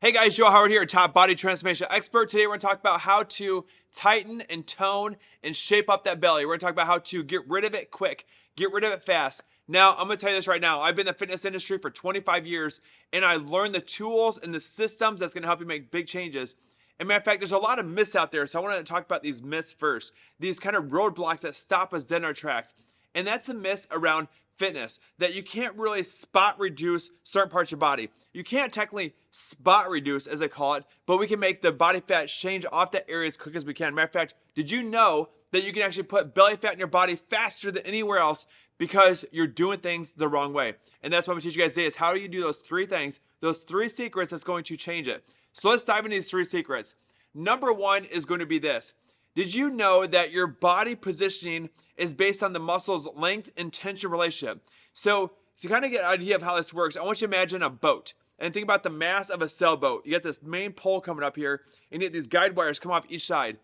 Hey guys, Joe Howard here, top body transformation expert. Today we're going to talk about how to tighten and tone and shape up that belly. We're going to talk about how to get rid of it quick, get rid of it fast. Now, I'm going to tell you this right now. I've been in the fitness industry for 25 years, and I learned the tools and the systems that's going to help you make big changes. And matter of fact, there's a lot of myths out there, so I want to talk about these myths first. These kind of roadblocks that stop us dead in our tracks. And that's a myth around fitness, that you can't really spot reduce certain parts of your body. You can't technically spot reduce, as they call it, but we can make the body fat change off that area as quick as we can. Matter of fact, did you know that you can actually put belly fat in your body faster than anywhere else because you're doing things the wrong way? And that's what I'm going to teach you guys today, is how do you do those three things, those three secrets that's going to change it. So let's dive into these three secrets. Number one is going to be this. Did you know that your body positioning is based on the muscle's length and tension relationship? So to kind of get an idea of how this works, I want you to imagine a boat. And think about the mass of a sailboat. You got this main pole coming up here, and you get these guide wires come off each side.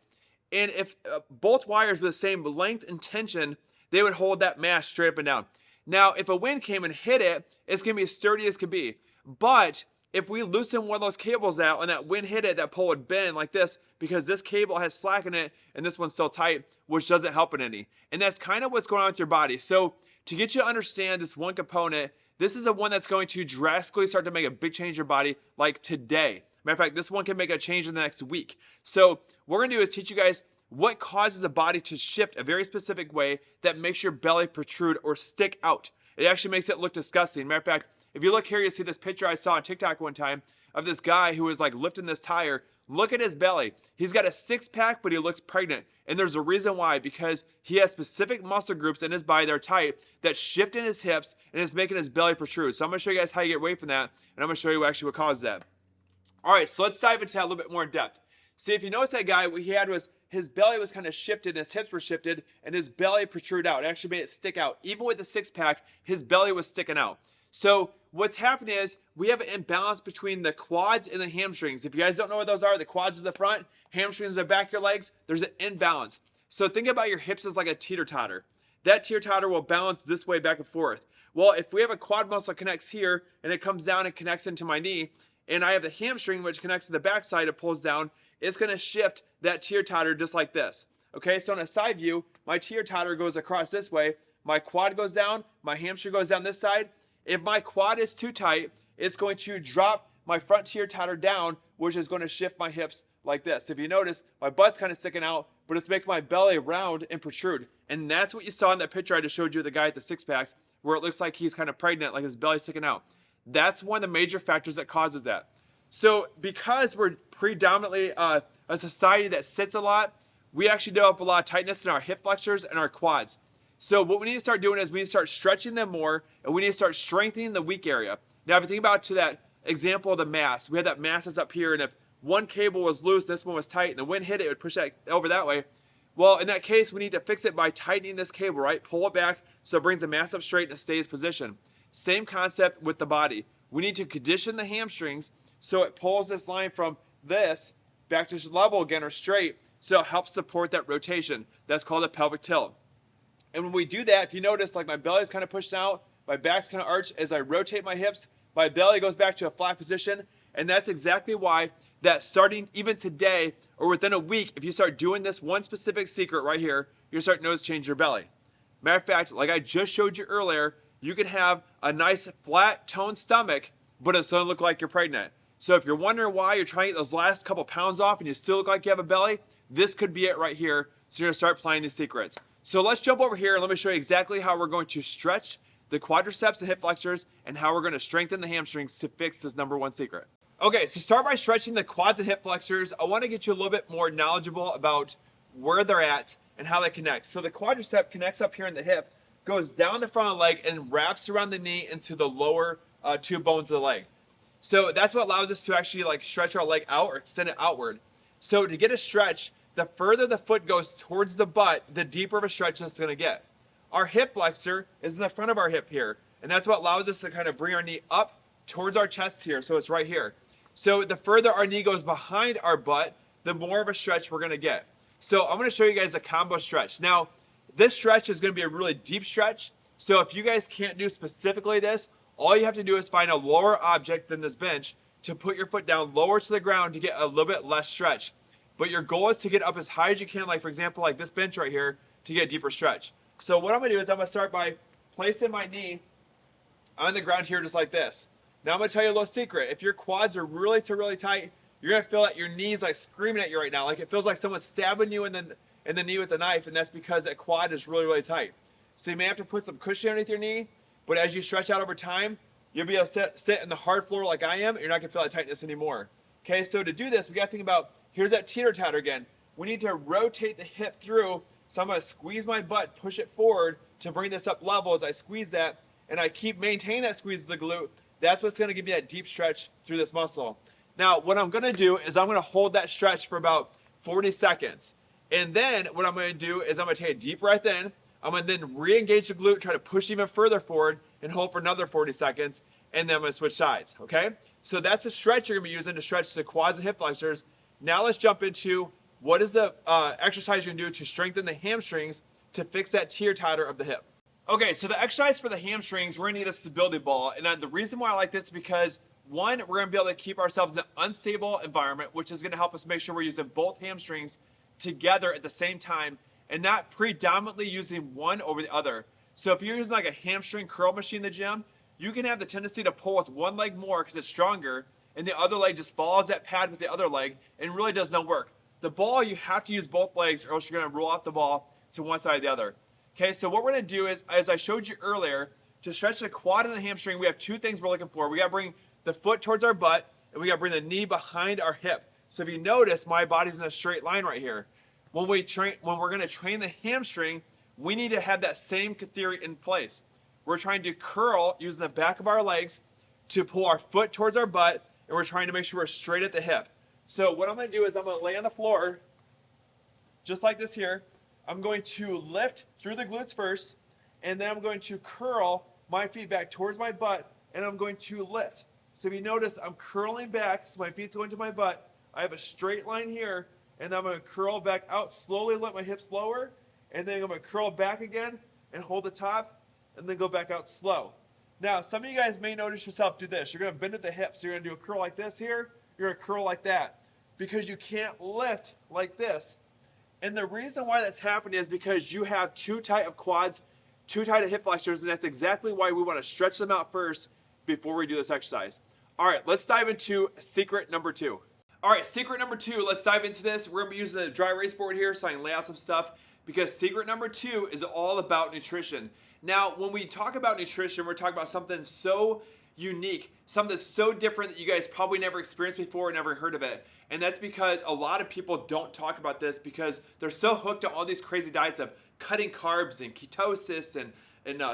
And if both wires were the same length and tension, they would hold that mass straight up and down. Now, if a wind came and hit it, it's going to be as sturdy as can be. But if we loosen one of those cables out and that wind hit it, that pole would bend like this because this cable has slack in it and this one's still tight, which doesn't help it any. And that's kind of what's going on with your body. So to get you to understand this one component, this is the one that's going to drastically start to make a big change in your body like today. Matter of fact, this one can make a change in the next week. So what we're going to do is teach you guys what causes a body to shift a very specific way that makes your belly protrude or stick out. It actually makes it look disgusting. Matter of fact, if you look here, you see this picture I saw on TikTok one time of this guy who was like lifting this tire. Look at his belly. He's got a six-pack, but he looks pregnant. And there's a reason why, because he has specific muscle groups in his body that are tight that shift in his hips and it's making his belly protrude. So I'm going to show you guys how you get away from that, and I'm going to show you actually what causes that. All right, so let's dive into that a little bit more in depth. See, if you notice that guy, what he had was his belly was kind of shifted, his hips were shifted, and his belly protruded out. It actually made it stick out. Even with the six-pack, his belly was sticking out. So what's happening is we have an imbalance between the quads and the hamstrings. If you guys don't know what those are, the quads are the front, hamstrings are the back of your legs. There's an imbalance. So think about your hips as like a teeter-totter. That teeter-totter will balance this way back and forth. Well, if we have a quad muscle that connects here and it comes down and connects into my knee, and I have the hamstring which connects to the backside, it pulls down, it's going to shift that teeter-totter just like this. Okay, so in a side view, my teeter-totter goes across this way, my quad goes down, my hamstring goes down this side. If my quad is too tight, it's going to drop my front teeter-totter down, which is going to shift my hips like this. If you notice, my butt's kind of sticking out, but it's making my belly round and protrude. And that's what you saw in that picture I just showed you of the guy at the six-packs, where it looks like he's kind of pregnant, like his belly's sticking out. That's one of the major factors that causes that. So because we're predominantly a society that sits a lot, we actually develop a lot of tightness in our hip flexors and our quads. So what we need to start doing is we need to start stretching them more, and we need to start strengthening the weak area. Now, if you think about to that example of the mass, we had that mass that's up here, and if one cable was loose, this one was tight, and the wind hit it, it would push that over that way. Well, in that case, we need to fix it by tightening this cable, right? Pull it back so it brings the mass up straight and it stays positioned. Same concept with the body. We need to condition the hamstrings so it pulls this line from this back to level again or straight, so it helps support that rotation. That's called a pelvic tilt. And when we do that, if you notice, like my belly's kind of pushed out, my back's kind of arched. As I rotate my hips, my belly goes back to a flat position. And that's exactly why that starting even today or within a week, if you start doing this one specific secret right here, you'll start to notice change your belly. Matter of fact, like I just showed you earlier, you can have a nice flat toned stomach, but it's going to look like you're pregnant. So if you're wondering why you're trying to get those last couple pounds off and you still look like you have a belly, this could be it right here. So you're going to start applying these secrets. So let's jump over here and let me show you exactly how we're going to stretch the quadriceps and hip flexors and how we're going to strengthen the hamstrings to fix this number one secret. Okay, so start by stretching the quads and hip flexors. I want to get you a little bit more knowledgeable about where they're at and how they connect. So the quadricep connects up here in the hip, goes down the front of the leg and wraps around the knee into the lower two bones of the leg. So that's what allows us to actually like stretch our leg out or extend it outward. So to get a stretch, the further the foot goes towards the butt, the deeper of a stretch it's going to get. Our hip flexor is in the front of our hip here, and that's what allows us to kind of bring our knee up towards our chest here, so it's right here. So the further our knee goes behind our butt, the more of a stretch we're going to get. So I'm going to show you guys a combo stretch. Now, this stretch is going to be a really deep stretch, so if you guys can't do specifically this, all you have to do is find a lower object than this bench, to put your foot down lower to the ground to get a little bit less stretch. But your goal is to get up as high as you can, like for example, like this bench right here, to get a deeper stretch. So what I'm gonna do is I'm gonna start by placing my knee on the ground here just like this. Now I'm gonna tell you a little secret. If your quads are really tight, you're gonna feel that your knee's like screaming at you right now. Like it feels like someone's stabbing you in the knee with a knife, and that's because that quad is really tight. So you may have to put some cushion underneath your knee, but as you stretch out over time, you'll be able to sit in the hard floor like I am, and you're not gonna feel that tightness anymore. Okay, so to do this, we gotta think about, here's that teeter-totter again. We need to rotate the hip through, so I'm gonna squeeze my butt, push it forward to bring this up level as I squeeze that, and I keep maintaining that squeeze of the glute. That's what's gonna give me that deep stretch through this muscle. Now, what I'm gonna do is I'm gonna hold that stretch for about 40 seconds. And then what I'm gonna do is I'm gonna take a deep breath in. I'm gonna then re-engage the glute, try to push even further forward and hold for another 40 seconds. And then I'm gonna switch sides, okay? So that's a stretch you're gonna be using to stretch the quads and hip flexors. Now let's jump into what is the exercise you're gonna do to strengthen the hamstrings to fix that teeter-totter of the hip. Okay, so the exercise for the hamstrings, we're gonna need a stability ball. And the reason why I like this is because one, we're gonna be able to keep ourselves in an unstable environment, which is gonna help us make sure we're using both hamstrings together at the same time and not predominantly using one over the other. So if you're using like a hamstring curl machine in the gym, you can have the tendency to pull with one leg more because it's stronger, and the other leg just follows that pad with the other leg and really does no work. The ball, you have to use both legs or else you're gonna roll off the ball to one side or the other. Okay, so what we're gonna do is, as I showed you earlier, to stretch the quad and the hamstring, we have two things we're looking for. We gotta bring the foot towards our butt, and we gotta bring the knee behind our hip. So if you notice, my body's in a straight line right here. When we're gonna train the hamstring, we need to have that same theory in place. We're trying to curl using the back of our legs to pull our foot towards our butt, and we're trying to make sure we're straight at the hip. So what I'm gonna do is I'm gonna lay on the floor, just like this here. I'm going to lift through the glutes first, and then I'm going to curl my feet back towards my butt, and I'm going to lift. So if you notice, I'm curling back, so my feet's going to my butt. I have a straight line here, and I'm gonna curl back out slowly, let my hips lower, and then I'm gonna curl back again and hold the top, and then go back out slow. Now, some of you guys may notice yourself do this. You're gonna bend at the hips. You're gonna do a curl like this here. You're gonna curl like that because you can't lift like this. And the reason why that's happening is because you have too tight of quads, too tight of hip flexors, and that's exactly why we want to stretch them out first before we do this exercise. All right, let's dive into secret number 2. All right, secret number 2, let's dive into this. We're gonna be using the dry erase board here so I can lay out some stuff, because secret number 2 is all about nutrition. Now, when we talk about nutrition, we're talking about something so unique, something so different that you guys probably never experienced before or never heard of it. And that's because a lot of people don't talk about this because they're so hooked to all these crazy diets of cutting carbs and ketosis and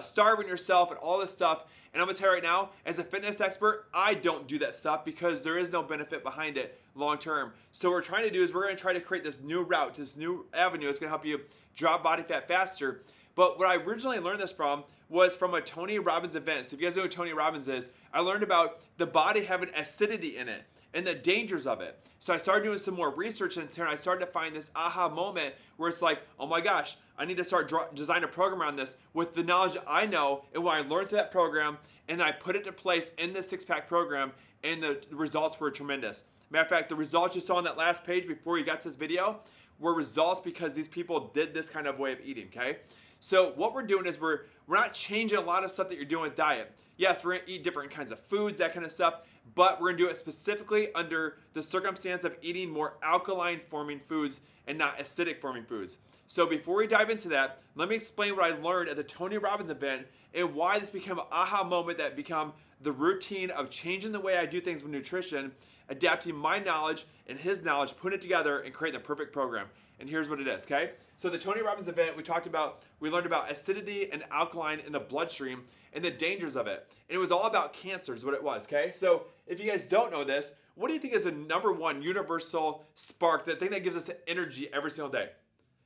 starving yourself and all this stuff. And I'm gonna tell you right now, as a fitness expert, I don't do that stuff because there is no benefit behind it long term. So what we're trying to do is we're gonna try to create this new route, this new avenue that's gonna help you drop body fat faster. But what I originally learned this from was from a Tony Robbins event. So if you guys know who Tony Robbins is, I learned about the body having acidity in it and the dangers of it. So I started doing some more research into it, and I started to find this aha moment where it's like, oh my gosh, I need to start design a program around this with the knowledge I know and what I learned through that program, and I put it to place in the six-pack program, and the results were tremendous. Matter of fact, the results you saw on that last page before you got to this video were results because these people did this kind of way of eating, okay? So what we're doing is we're not changing a lot of stuff that you're doing with diet. Yes, we're gonna eat different kinds of foods, that kind of stuff, but we're gonna do it specifically under the circumstance of eating more alkaline forming foods and not acidic forming foods. So before we dive into that, let me explain what I learned at the Tony Robbins event and why this became an aha moment that became the routine of changing the way I do things with nutrition, adapting my knowledge and his knowledge, putting it together and creating the perfect program. And here's what it is, okay? So the Tony Robbins event, we learned about acidity and alkaline in the bloodstream and the dangers of it. And it was all about cancer is what it was, okay? So if you guys don't know this, what do you think is the number one universal spark, the thing that gives us energy every single day?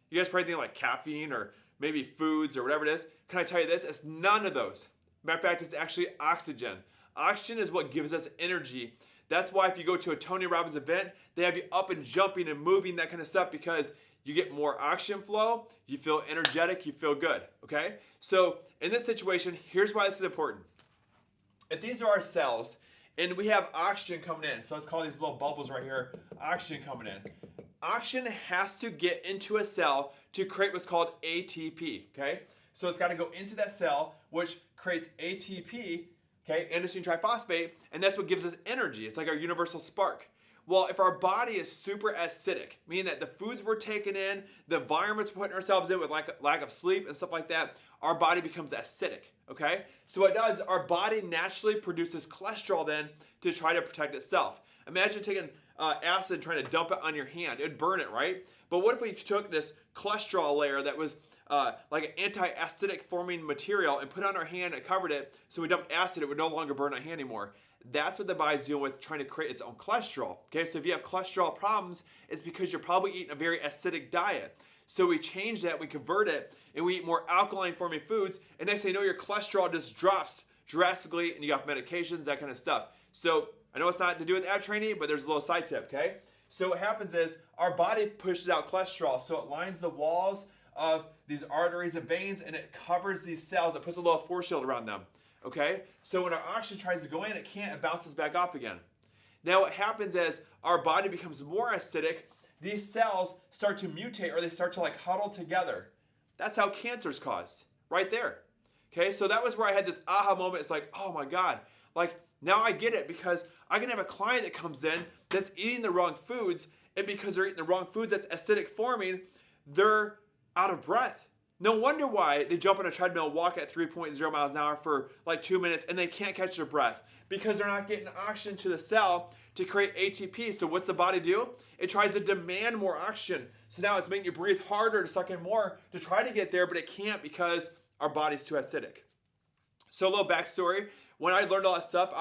You guys probably think like caffeine or maybe foods or whatever it is. Can I tell you this? It's none of those. Matter of fact, it's actually oxygen. Oxygen is what gives us energy. That's why if you go to a Tony Robbins event, they have you up and jumping and moving, that kind of stuff, because you get more oxygen flow, you feel energetic, you feel good, okay? So in this situation, here's why this is important. If these are our cells, and we have oxygen coming in. So let's call these little bubbles right here oxygen coming in. Oxygen has to get into a cell to create what's called ATP, okay? So it's got to go into that cell, which creates ATP, okay, adenosine triphosphate, and that's what gives us energy. It's like our universal spark. Well, if our body is super acidic, meaning that the foods we're taking in, the environments we're putting ourselves in with lack of sleep and stuff like that, our body becomes acidic, okay? So what it does, our body naturally produces cholesterol then to try to protect itself. Imagine taking acid and trying to dump it on your hand. It would burn it, right? But what if we took this cholesterol layer that was like an anti-acidic forming material and put it on our hand and covered it, so we dumped acid, it would no longer burn our hand anymore. That's what the body's doing with trying to create its own cholesterol. Okay, so if you have cholesterol problems, it's because you're probably eating a very acidic diet. So we change that, we convert it, and we eat more alkaline forming foods, and next thing you know, your cholesterol just drops drastically, and you got medications, that kind of stuff. So I know it's not to do with ab training, but there's a little side tip, okay? So what happens is our body pushes out cholesterol, so it lines the walls of these arteries and veins, and it covers these cells. It puts a little force shield around them. Okay? So when our oxygen tries to go in, it can't, it bounces back up again. Now what happens is our body becomes more acidic, these cells start to mutate or they start to like huddle together. That's how cancer is caused, right there. Okay, so that was where I had this aha moment. It's like, oh my God, like now I get it, because I can have a client that comes in that's eating the wrong foods, and because they're eating the wrong foods that's acidic forming, they're out of breath. No wonder why they jump on a treadmill, walk at 3.0 miles an hour for like 2 minutes, and they can't catch their breath because they're not getting oxygen to the cell to create ATP. So what's the body do? It tries to demand more oxygen. So now it's making you breathe harder to suck in more to try to get there, but it can't because our body's too acidic. So a little backstory. When I learned all that stuff,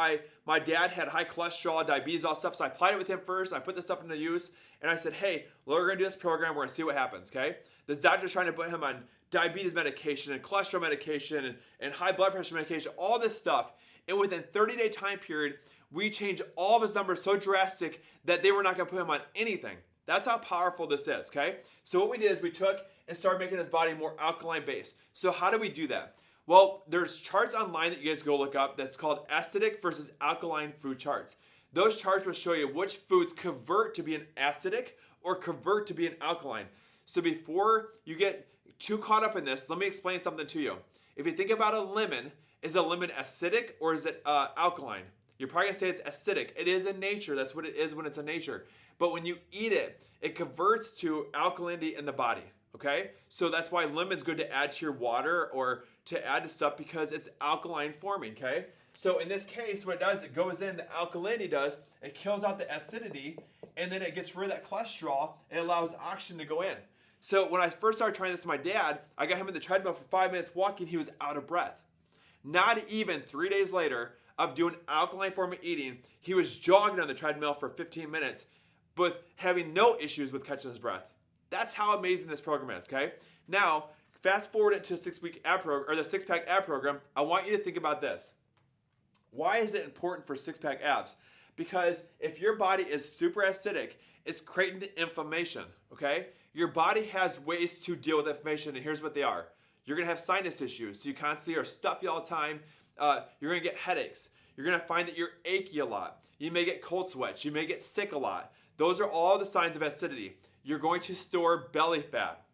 my dad had high cholesterol, diabetes, all stuff, so I applied it with him first. I put this stuff into use, and I said, hey, we're going to do this program. We're going to see what happens, okay? This doctor's trying to put him on diabetes medication and cholesterol medication and high blood pressure medication, all this stuff. And within 30-day time period, we changed all of his numbers so drastic that they were not going to put him on anything. That's how powerful this is, okay? So what we did is we took and started making his body more alkaline based. So how do we do that? Well, there's charts online that you guys go look up that's called acidic versus alkaline food charts. Those charts will show you which foods convert to be an acidic or convert to be an alkaline. So before you get too caught up in this, let me explain something to you. If you think about a lemon, is a lemon acidic or is it alkaline? You're probably gonna say it's acidic. It is in nature, that's what it is when it's in nature. But when you eat it, it converts to alkalinity in the body, okay? So that's why lemon's good to add to your water or to add to stuff, because it's alkaline forming, okay? So in this case, what it does, it goes in, the alkalinity does, it kills out the acidity, and then it gets rid of that cholesterol, and allows oxygen to go in. So when I first started trying this with my dad, I got him in the treadmill for 5 minutes walking, he was out of breath. Not even 3 days later of doing alkaline forming eating, he was jogging on the treadmill for 15 minutes, but having no issues with catching his breath. That's how amazing this program is, okay? Now, fast forward it to a 6-week ab program, or the 6-pack ab program. I want you to think about this. Why is it important for 6-pack abs? Because if your body is super acidic, it's creating the inflammation, okay? Your body has ways to deal with inflammation, and here's what they are. You're gonna have sinus issues, so you constantly are stuffy all the time. You're gonna get headaches. You're gonna find that you're achy a lot. You may get cold sweats. You may get sick a lot. Those are all the signs of acidity. You're going to store belly fat.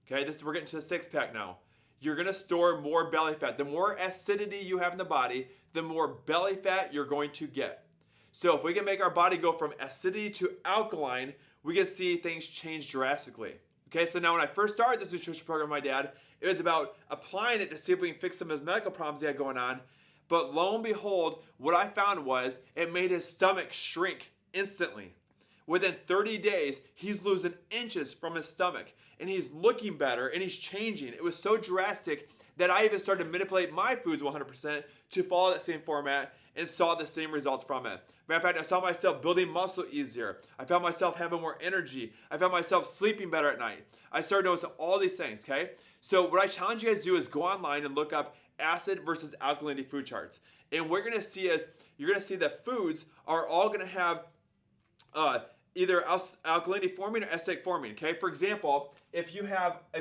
Okay, we're getting to the 6-pack now. You're gonna store more belly fat. The more acidity you have in the body, the more belly fat you're going to get. So if we can make our body go from acidity to alkaline, we can see things change drastically. Okay, so now when I first started this nutrition program with my dad, it was about applying it to see if we can fix some of his medical problems he had going on. But lo and behold, what I found was it made his stomach shrink instantly. Within 30 days, he's losing inches from his stomach, and he's looking better, and he's changing. It was so drastic that I even started to manipulate my foods 100% to follow that same format and saw the same results from it. Matter of fact, I saw myself building muscle easier. I found myself having more energy. I found myself sleeping better at night. I started noticing all these things, okay? So what I challenge you guys to do is go online and look up acid versus alkalinity food charts. And what you're gonna see is, you're gonna see that foods are all gonna have either alkalinity forming or acidic forming, okay? For example, if you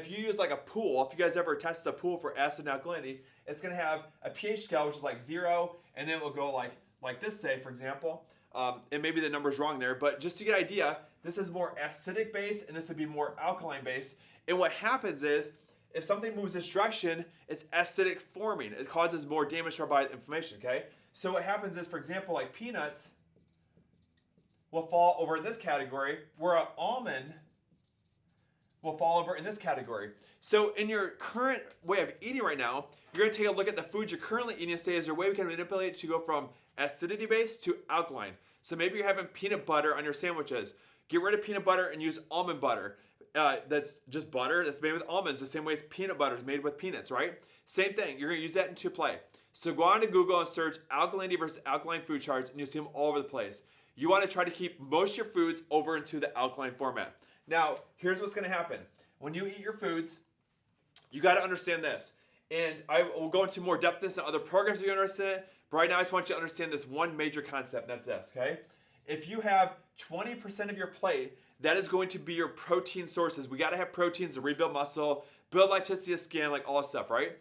use like a pool, if you guys ever tested a pool for acid and alkalinity, it's gonna have a pH scale which is like 0, and then it will go like like this, say, for example, and maybe the number's wrong there, but just to get an idea, this is more acidic base and this would be more alkaline base. And what happens is, if something moves this direction, it's acidic forming. It causes more damage to our body, inflammation, okay? So what happens is, for example, like peanuts will fall over in this category, where an almond will fall over in this category. So in your current way of eating right now, you're gonna take a look at the food you're currently eating and say, is there a way we can manipulate it to go from acidity based to alkaline? So maybe you're having peanut butter on your sandwiches. Get rid of peanut butter and use almond butter. That's just butter that's made with almonds, the same way as peanut butter is made with peanuts, right? Same thing, you're gonna use that into play. So go on to Google and search alkalinity versus alkaline food charts, and you'll see them all over the place. You wanna try to keep most of your foods over into the alkaline format. Now, here's what's gonna happen. When you eat your foods, you gotta understand this. And I will go into more depth this in other programs if you understand it, but right now I just want you to understand this one major concept, and that's this, okay? If you have 20% of your plate, that is going to be your protein sources. We gotta have proteins to rebuild muscle, build elasticity of skin, like all that stuff, right?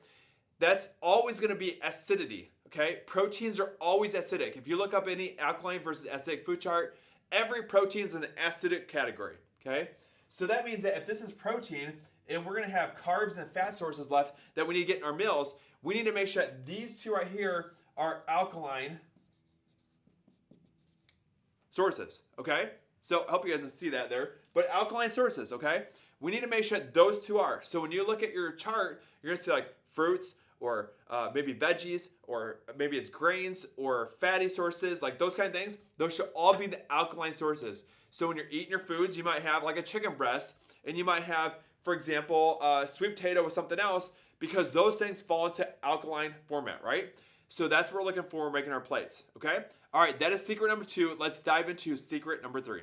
That's always gonna be acidity, okay? Proteins are always acidic. If you look up any alkaline versus acidic food chart, every protein is in the acidic category, okay? So that means that if this is protein, and we're gonna have carbs and fat sources left that we need to get in our meals, we need to make sure that these two right here are alkaline sources, okay? So I hope you guys can see that there, but alkaline sources, okay? We need to make sure that those two are. So when you look at your chart, you're gonna see like fruits, or maybe veggies, or maybe it's grains, or fatty sources, like those kind of things. Those should all be the alkaline sources. So when you're eating your foods, you might have like a chicken breast, and you might have, for example, sweet potato with something else, because those things fall into alkaline format, right? So that's what we're looking for when we're making our plates, okay? All right, that is secret number 2. Let's dive into secret number 3.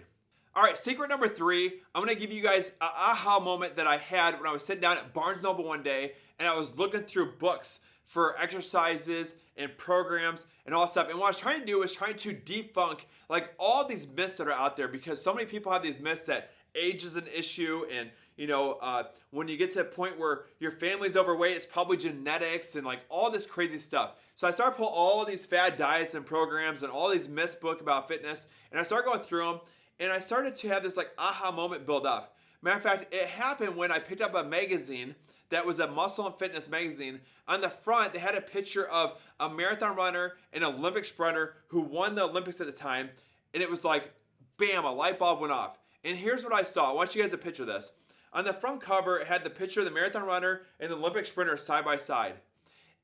All right, secret number 3, I'm gonna give you guys an aha moment that I had when I was sitting down at Barnes & Noble one day and I was looking through books for exercises and programs and all that stuff. And what I was trying to do was trying to debunk like all these myths that are out there, because so many people have these myths that age is an issue, and you know, when you get to a point where your family's overweight, it's probably genetics and like all this crazy stuff. So I started pulling all these fad diets and programs and all these myths book about fitness, and I started going through them, and I started to have this like aha moment build up. Matter of fact, it happened when I picked up a magazine that was a muscle and fitness magazine. On the front, they had a picture of a marathon runner and an Olympic sprinter who won the Olympics at the time, and it was like, bam, a light bulb went off. And here's what I saw. I want you guys to picture this. On the front cover, it had the picture of the marathon runner and the Olympic sprinter side by side.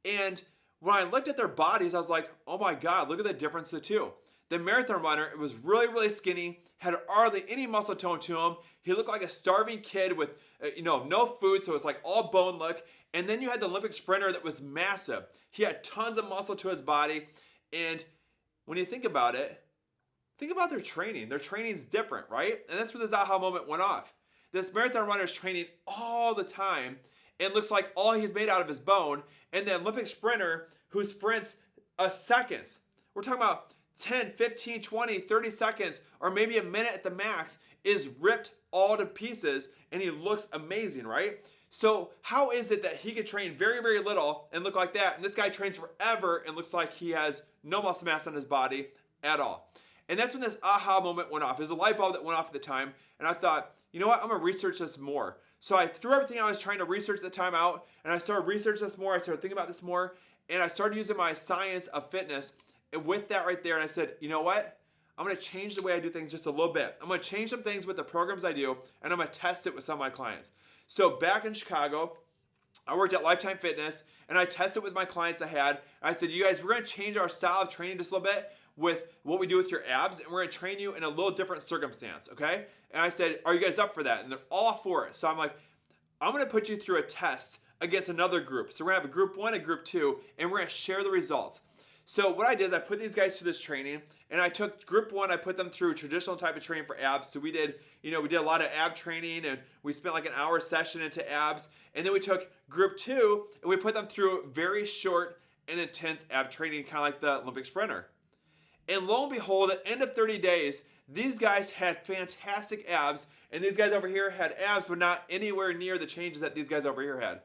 And when I looked at their bodies, I was like, oh my God, look at the difference of the two. The marathon runner, it was really, really skinny, had hardly any muscle tone to him. He looked like a starving kid with, no food, so it's like all bone look. And then you had the Olympic sprinter that was massive. He had tons of muscle to his body. And when you think about it, think about their training. Their training's different, right? And that's where this aha moment went off. This marathon runner is training all the time. It looks like all he's made out of his bone. And the Olympic sprinter who sprints seconds. We're talking about 10, 15, 20, 30 seconds, or maybe a minute at the max, is ripped all to pieces, and he looks amazing, right? So how is it that he could train very, very little and look like that, and this guy trains forever and looks like he has no muscle mass on his body at all? And that's when this aha moment went off. It was a light bulb that went off at the time, and I thought, you know what, I'm gonna research this more. So I threw everything I was trying to research at the time out, and I started researching this more, I started thinking about this more, and I started using my science of fitness with that right there, and I said, you know what? I'm gonna change the way I do things just a little bit. I'm gonna change some things with the programs I do, and I'm gonna test it with some of my clients. So back in Chicago, I worked at Lifetime Fitness, and I tested with my clients I had. I said, you guys, we're gonna change our style of training just a little bit with what we do with your abs, and we're gonna train you in a little different circumstance, okay? And I said, are you guys up for that? And they're all for it. So I'm like, I'm gonna put you through a test against another group. So we're gonna have a group 1 and group 2, and we're gonna share the results. So what I did is I put these guys through this training, and I took group 1, I put them through traditional type of training for abs. So we did a lot of ab training, and we spent like an hour session into abs. And then we took group 2, and we put them through very short and intense ab training, kind of like the Olympic sprinter. And lo and behold, at the end of 30 days, these guys had fantastic abs, and these guys over here had abs, but not anywhere near the changes that these guys over here had.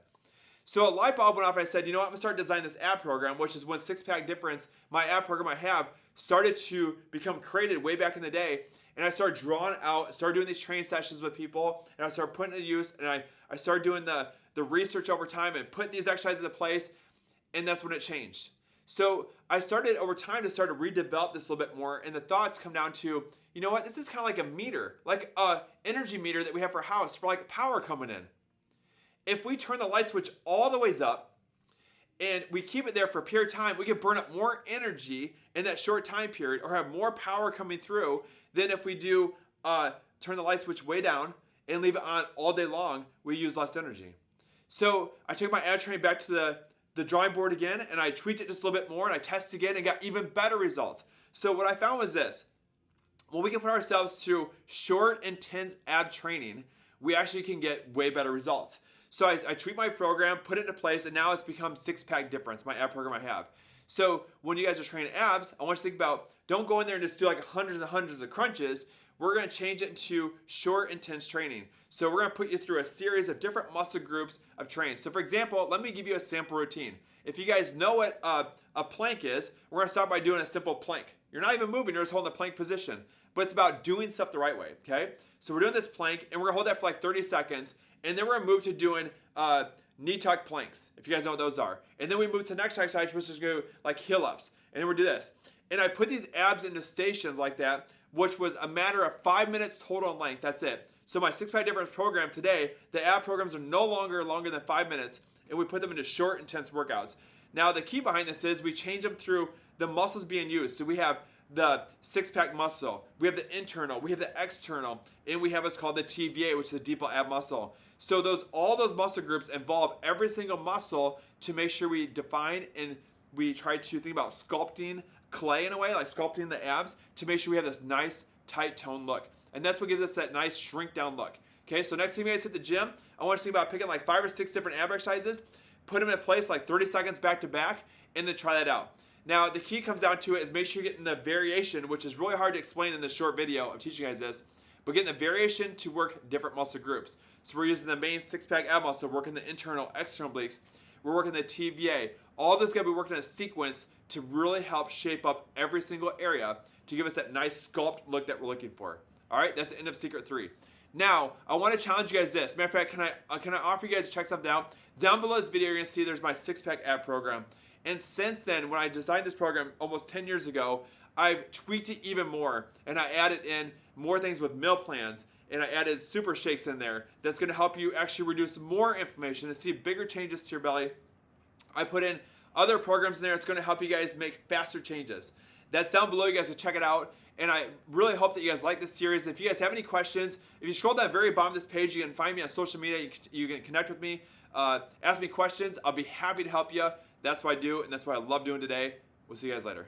So a light bulb went off and I said, you know what, I'm gonna start designing this ad program, which is when Six Pack Difference, my ad program I have, started to become created way back in the day. And I started drawing out, started doing these training sessions with people, and I started putting it to use, and I started doing the research over time and putting these exercises into place, and that's when it changed. So I started over time to start to redevelop this a little bit more, and the thoughts come down to, you know what, this is kind of like a meter, like a energy meter that we have for a house for like power coming in. If we turn the light switch all the ways up and we keep it there for a period of time, we can burn up more energy in that short time period or have more power coming through than if we do turn the light switch way down and leave it on all day long, we use less energy. So I took my ad training back to the drawing board again, and I tweaked it just a little bit more, and I tested again and got even better results. So what I found was this. When we can put ourselves through short, intense ab training, we actually can get way better results. So I tweaked my program, put it into place, and now it's become Six Pack Difference, my ab program I have. So when you guys are training abs, I want you to think about, don't go in there and just do like hundreds and hundreds of crunches. We're going to change it into short, intense training. So we're going to put you through a series of different muscle groups of training. So for example, let me give you a sample routine. If you guys know what a plank is, we're going to start by doing a simple plank. You're not even moving, you're just holding the plank position. But it's about doing stuff the right way, okay? So we're doing this plank, and we're going to hold that for like 30 seconds, and then we're going to move to doing knee tuck planks, if you guys know what those are. And then we move to the next exercise, which is going to like heel ups. And then we'll do this. And I put these abs into stations like that, which was a matter of 5 minutes total in length. That's it. So my Six Pack Difference program today, the ab programs are no longer than 5 minutes, and we put them into short, intense workouts. Now the key behind this is we change them through the muscles being used. So we have the six-pack muscle, we have the internal, we have the external, and we have what's called the TVA, which is the deep ab muscle. So all those muscle groups involve every single muscle to make sure we define and we try to think about sculpting clay in a way, like sculpting the abs to make sure we have this nice tight toned look. And that's what gives us that nice shrink down look. Okay, so next time you guys hit the gym, I want you to think about picking like 5 or 6 different ab exercises, put them in place like 30 seconds back to back, and then try that out. Now, the key comes down to it is make sure you're getting the variation, which is really hard to explain in this short video of teaching you guys this, but getting the variation to work different muscle groups. So we're using the main six-pack ab muscle, working the internal, external obliques. We're working the TVA. All this is going to be working in a sequence to really help shape up every single area to give us that nice sculpt look that we're looking for. All right, that's the end of secret 3. Now, I want to challenge you guys this. Matter of fact, can I offer you guys to check something out? Down below this video, you're going to see there's my six-pack ab program. And since then, when I designed this program almost 10 years ago, I've tweaked it even more. And I added in more things with meal plans. And I added super shakes in there. That's going to help you actually reduce more inflammation and see bigger changes to your belly. I put in other programs in there that's going to help you guys make faster changes. That's down below. You guys can check it out. And I really hope that you guys like this series. If you guys have any questions, if you scroll down the very bottom of this page, you can find me on social media. You can connect with me. Ask me questions. I'll be happy to help you. That's what I do, and that's what I love doing today. We'll see you guys later.